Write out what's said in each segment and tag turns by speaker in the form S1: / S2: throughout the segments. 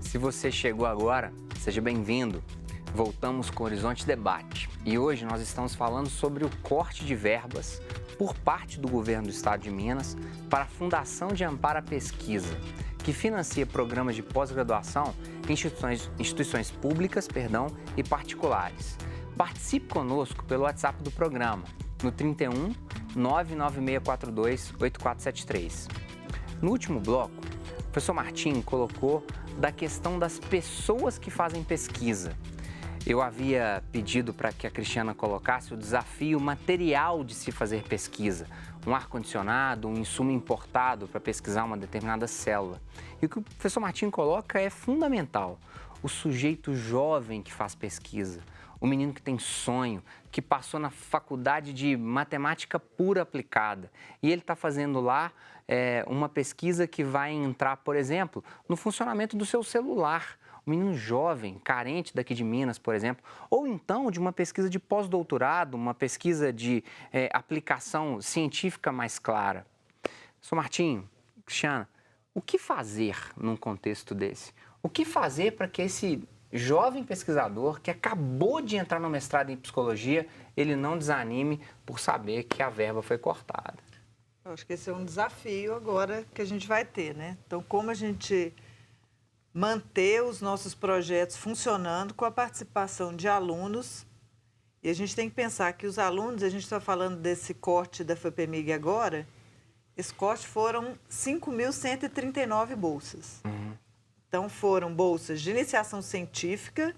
S1: Se você chegou agora, seja bem-vindo. Voltamos com o Horizonte Debate e hoje nós estamos falando sobre o corte de verbas por parte do governo do estado de Minas para a Fundação de Amparo à Pesquisa, que financia programas de pós-graduação em instituições públicas e particulares. Participe conosco pelo WhatsApp do programa, no 31 99642 8473. No último bloco, o professor Martim colocou da questão das pessoas que fazem pesquisa. Eu havia pedido para que a Cristiana colocasse o desafio material de se fazer pesquisa, um ar-condicionado, um insumo importado para pesquisar uma determinada célula. E o que o professor Martim coloca é fundamental, o sujeito jovem que faz pesquisa, o menino que tem sonho, que passou na faculdade de matemática pura aplicada e ele está fazendo lá uma pesquisa que vai entrar, por exemplo, no funcionamento do seu celular. Um menino jovem, carente daqui de Minas, por exemplo, ou então de uma pesquisa de pós-doutorado, uma pesquisa de aplicação científica mais clara. Sr. Martinho, Cristiana, o que fazer num contexto desse? O que fazer para que esse jovem pesquisador que acabou de entrar no mestrado em psicologia, ele não desanime por saber que a verba foi cortada?
S2: Eu acho que esse é um desafio agora que a gente vai ter, né? Então, como a gente manter os nossos projetos funcionando com a participação de alunos. E a gente tem que pensar que os alunos, a gente está falando desse corte da FAPEMIG agora, esse corte foram 5.139 bolsas. Então, foram bolsas de iniciação científica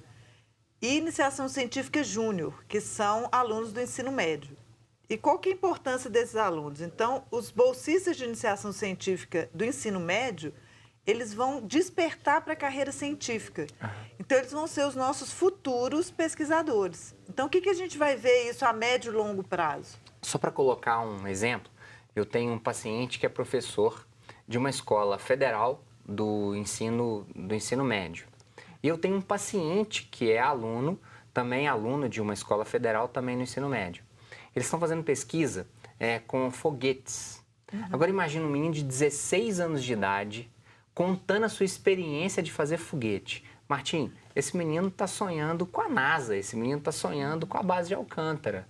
S2: e iniciação científica júnior, que são alunos do ensino médio. E qual que é a importância desses alunos? Então, os bolsistas de iniciação científica do ensino médio, eles vão despertar para a carreira científica. Então, eles vão ser os nossos futuros pesquisadores. Então, o que a gente vai ver isso a médio e longo prazo?
S1: Só para colocar um exemplo, eu tenho um paciente que é professor de uma escola federal do ensino médio. E eu tenho um paciente que é aluno, também aluno de uma escola federal, também no ensino médio. Eles estão fazendo pesquisa com foguetes. Agora, imagina um menino de 16 anos de idade contando a sua experiência de fazer foguete. Martim, esse menino está sonhando com a NASA, esse menino está sonhando com a base de Alcântara.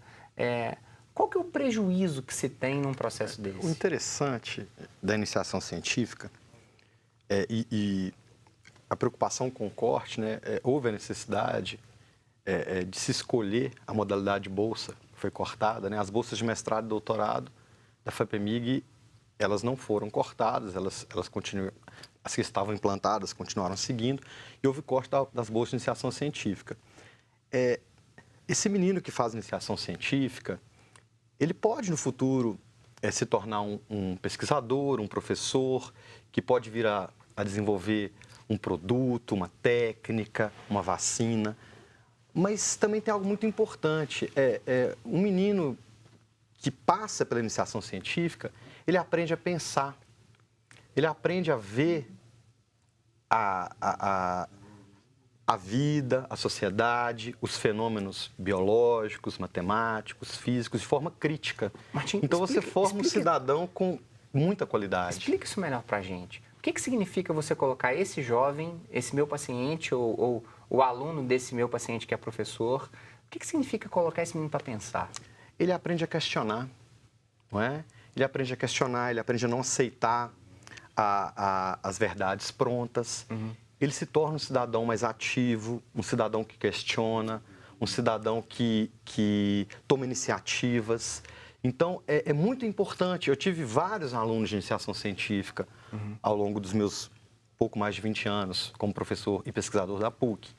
S1: Qual que é o prejuízo que se tem num processo desse?
S3: O interessante da iniciação científica e a preocupação com o corte, né, houve a necessidade de se escolher a modalidade de bolsa, foi cortada, né? As bolsas de mestrado e doutorado da FAPEMIG, elas não foram cortadas, elas continuam, as que estavam implantadas continuaram seguindo, e houve corte das bolsas de iniciação científica. Esse menino que faz iniciação científica, ele pode no futuro se tornar um pesquisador, um professor, que pode vir a desenvolver um produto, uma técnica, uma vacina. Mas também tem algo muito importante. Um menino que passa pela iniciação científica, ele aprende a pensar, ele aprende a ver a vida, a sociedade, os fenômenos biológicos, matemáticos, físicos, de forma crítica.
S1: Martim,
S3: então você forma um cidadão com muita qualidade.
S1: Explica isso melhor para a gente. O que significa você colocar esse jovem, esse meu paciente ou o aluno desse meu paciente que é professor, o que significa colocar esse menino para pensar?
S3: Ele aprende a questionar, não é? Ele aprende a questionar, ele aprende a não aceitar as verdades prontas. Ele se torna um cidadão mais ativo, um cidadão que questiona, um cidadão que toma iniciativas. Então, é muito importante. Eu tive vários alunos de iniciação científica ao longo dos meus pouco mais de 20 anos como professor e pesquisador da PUC.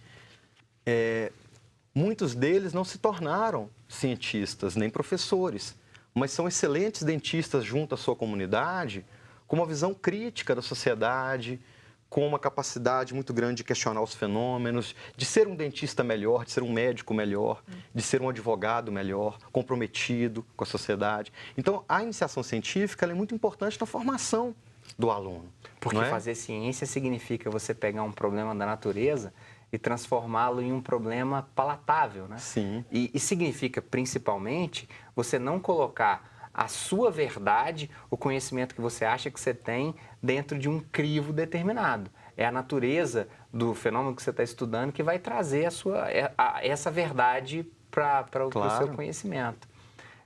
S3: Muitos deles não se tornaram cientistas nem professores, mas são excelentes dentistas junto à sua comunidade, com uma visão crítica da sociedade, com uma capacidade muito grande de questionar os fenômenos, de ser um dentista melhor, de ser um médico melhor, de ser um advogado melhor, comprometido com a sociedade. Então, a iniciação científica ela é muito importante na formação do aluno.
S1: Porque fazer ciência significa você pegar um problema da natureza e transformá-lo em um problema palatável, né?
S3: Sim.
S1: E significa, principalmente, você não colocar a sua verdade, o conhecimento que você acha que você tem dentro de um crivo determinado. É a natureza do fenômeno que você está estudando que vai trazer essa verdade para o seu conhecimento.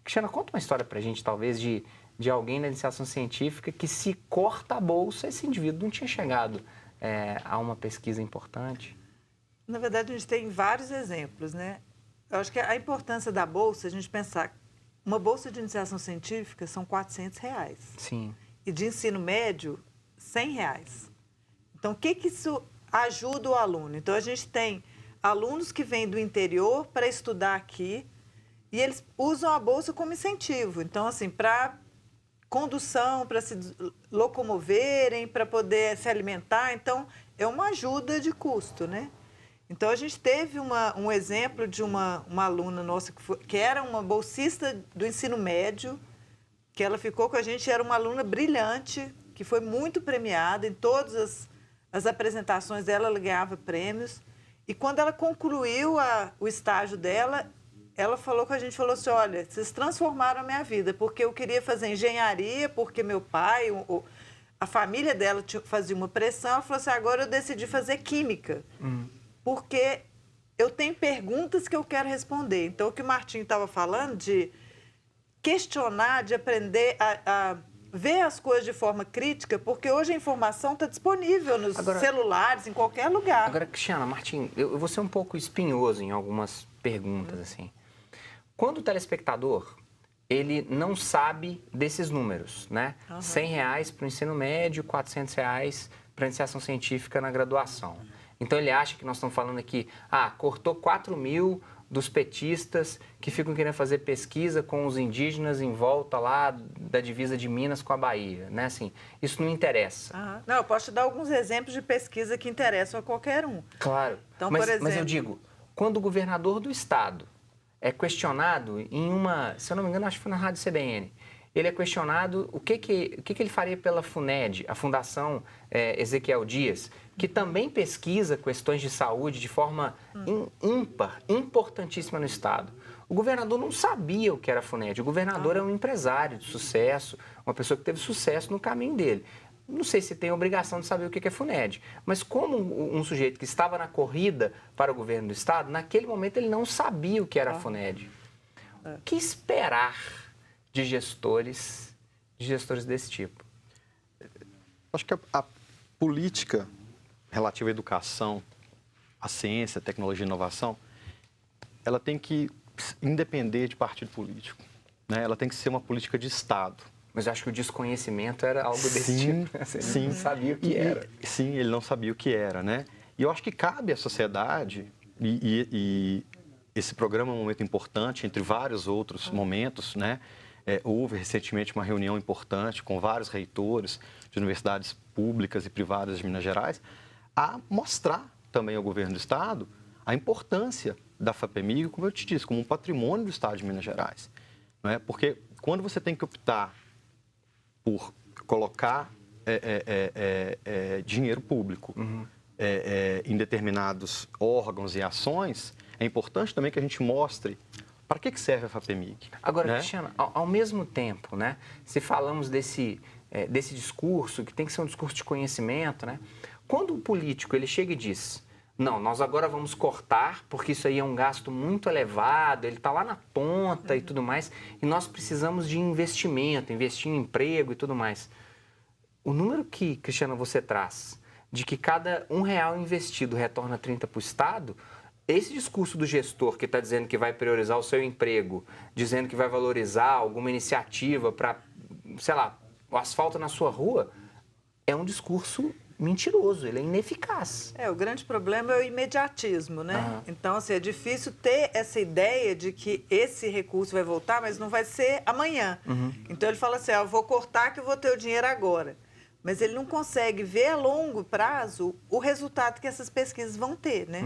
S1: Cristiana, conta uma história para a gente, talvez, de alguém na iniciação científica que, se corta a bolsa, esse indivíduo não tinha chegado a uma pesquisa importante.
S2: Na verdade, a gente tem vários exemplos, né? Eu acho que a importância da bolsa, a gente pensar, uma bolsa de iniciação científica são R$400.
S1: Sim.
S2: E de ensino médio, R$100. Então, o que isso ajuda o aluno? Então, a gente tem alunos que vêm do interior para estudar aqui e eles usam a bolsa como incentivo. Então, assim, para condução, para se locomoverem, para poder se alimentar. Então, é uma ajuda de custo, né? Então, a gente teve um exemplo de uma aluna nossa que era uma bolsista do ensino médio, que ela ficou com a gente, era uma aluna brilhante, que foi muito premiada em todas as apresentações dela, ela ganhava prêmios. E quando ela concluiu o estágio dela, ela falou com a gente, falou assim, olha, vocês transformaram a minha vida, porque eu queria fazer engenharia, porque meu pai, a família dela fazia uma pressão, ela falou assim, agora eu decidi fazer química. Porque eu tenho perguntas que eu quero responder. Então, o que o Martim estava falando de questionar, de aprender a ver as coisas de forma crítica, porque hoje a informação está disponível nos celulares, em qualquer lugar.
S1: Agora, Cristiana, Martim, eu vou ser um pouco espinhoso em algumas perguntas, assim. Quando o telespectador, ele não sabe desses números, né? R$100 para o ensino médio, R$400 para a iniciação científica na graduação. Então, ele acha que nós estamos falando aqui, cortou 4 mil dos petistas que ficam querendo fazer pesquisa com os indígenas em volta lá da divisa de Minas com a Bahia, né? Assim, isso não interessa.
S2: Não, eu posso te dar alguns exemplos de pesquisa que interessam a qualquer um.
S1: Claro,
S2: então,
S1: mas,
S2: por exemplo...
S1: mas eu digo, quando o governador do estado é questionado em se eu não me engano, acho que foi na Rádio CBN, ele é questionado o que ele faria pela FUNED, a Fundação Ezequiel Dias, que também pesquisa questões de saúde de forma ímpar, importantíssima no Estado. O governador não sabia o que era a FUNED. O governador é um empresário de sucesso, uma pessoa que teve sucesso no caminho dele. Não sei se tem a obrigação de saber o que é FUNED, mas como um sujeito que estava na corrida para o governo do Estado, naquele momento ele não sabia o que era a FUNED. O que esperar de gestores desse tipo?
S3: Acho que a política relativa à educação, à ciência, tecnologia e inovação, ela tem que independer de partido político, né? Ela tem que ser uma política de Estado.
S1: Mas eu acho que o desconhecimento era algo desse tipo. Ele não sabia o que era.
S3: Sim, ele não sabia o que era, né? E eu acho que cabe à sociedade, e esse programa é um momento importante, entre vários outros momentos, né? Houve recentemente uma reunião importante com vários reitores de universidades públicas e privadas de Minas Gerais, a mostrar também ao governo do Estado a importância da FAPEMIG, como eu te disse, como um patrimônio do Estado de Minas Gerais. Não é? Porque quando você tem que optar por colocar dinheiro público em determinados órgãos e ações, é importante também que a gente mostre para que serve a FAPEMIG.
S1: Agora,
S3: né?
S1: Cristiano, ao mesmo tempo, né, se falamos desse discurso, que tem que ser um discurso de conhecimento, né, quando o político ele chega e diz, não, nós agora vamos cortar, porque isso aí é um gasto muito elevado, ele está lá na ponta e tudo mais, e nós precisamos de investimento, investir em emprego e tudo mais. O número que, Cristiano, você traz, de que cada R$1 investido retorna 30 para o Estado, esse discurso do gestor que está dizendo que vai priorizar o seu emprego, dizendo que vai valorizar alguma iniciativa para, sei lá, o asfalto na sua rua, é um discurso mentiroso, ele é ineficaz.
S2: O grande problema é o imediatismo, né? Então, assim, é difícil ter essa ideia de que esse recurso vai voltar, mas não vai ser amanhã. Então, ele fala assim, eu vou cortar que eu vou ter o dinheiro agora. Mas ele não consegue ver a longo prazo o resultado que essas pesquisas vão ter, né?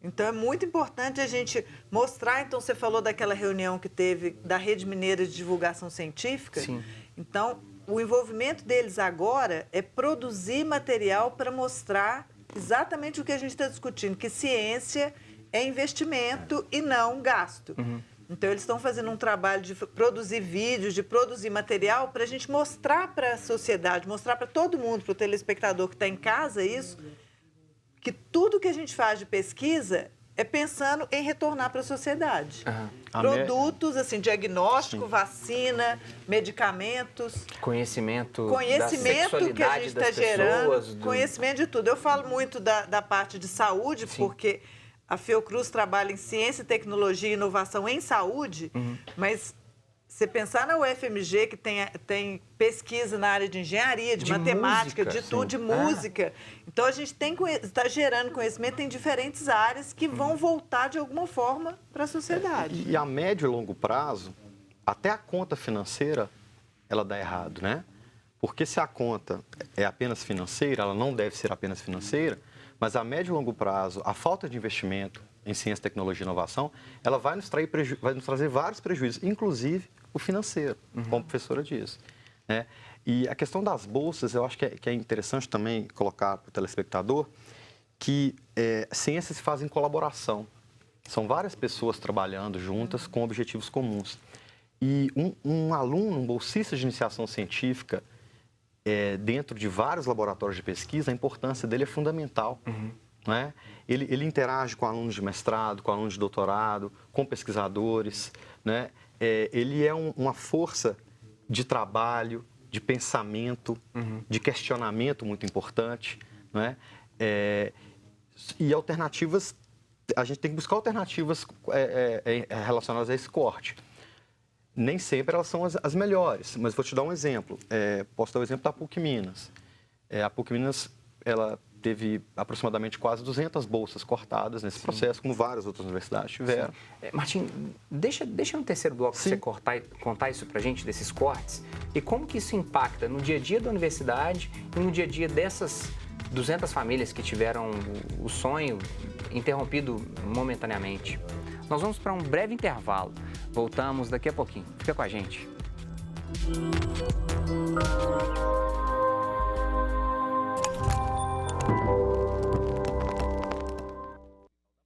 S2: Então, é muito importante a gente mostrar. Então, você falou daquela reunião que teve da Rede Mineira de Divulgação Científica.
S1: Sim.
S2: Então, o envolvimento deles agora é produzir material para mostrar exatamente o que a gente está discutindo, que ciência é investimento e não gasto. Então, eles estão fazendo um trabalho de produzir vídeos, de produzir material para a gente mostrar para a sociedade, mostrar para todo mundo, para o telespectador que está em casa isso, que tudo que a gente faz de pesquisa é pensando em retornar para a sociedade. Produtos, assim, diagnóstico,
S3: Sim.
S2: vacina, medicamentos.
S1: Conhecimento
S2: Que
S1: da
S2: a
S1: sexualidade
S2: gente
S1: das
S2: está gerando,
S1: pessoas.
S2: conhecimento de tudo. Eu falo muito da parte de saúde,
S1: Sim.
S2: porque a Fiocruz trabalha em ciência, tecnologia e inovação em saúde, mas você pensar na UFMG, que tem pesquisa na área de engenharia, de matemática,
S1: música,
S2: de tudo,
S1: sim.
S2: de música. Então, a gente está gerando conhecimento em diferentes áreas que vão voltar, de alguma forma, para a sociedade.
S3: E a médio e longo prazo, até a conta financeira, ela dá errado, né? Porque se a conta é apenas financeira, ela não deve ser apenas financeira, mas a médio e longo prazo, a falta de investimento em ciência, tecnologia e inovação, ela vai nos trazer vários prejuízos, inclusive o financeiro, como a professora disse, né? E a questão das bolsas, eu acho que é interessante também colocar para o telespectador que ciência se faz em colaboração. São várias pessoas trabalhando juntas com objetivos comuns. E um aluno, um bolsista de iniciação científica, dentro de vários laboratórios de pesquisa, a importância dele é fundamental. Né? Ele interage com alunos de mestrado, com alunos de doutorado, com pesquisadores. Né? Ele é uma força de trabalho, de pensamento, de questionamento muito importante. Né? E alternativas, a gente tem que buscar alternativas relacionadas a esse corte. Nem sempre elas são as melhores, mas vou te dar um exemplo. Posso dar o exemplo da PUC Minas. A PUC Minas, ela teve aproximadamente quase 200 bolsas cortadas nesse processo, como várias outras universidades tiveram.
S1: Martim, deixa no terceiro bloco
S3: Sim.
S1: você contar isso pra gente, desses cortes, e como que isso impacta no dia a dia da universidade e no dia a dia dessas 200 famílias que tiveram o sonho interrompido momentaneamente. Nós vamos para um breve intervalo. Voltamos daqui a pouquinho. Fica com a gente.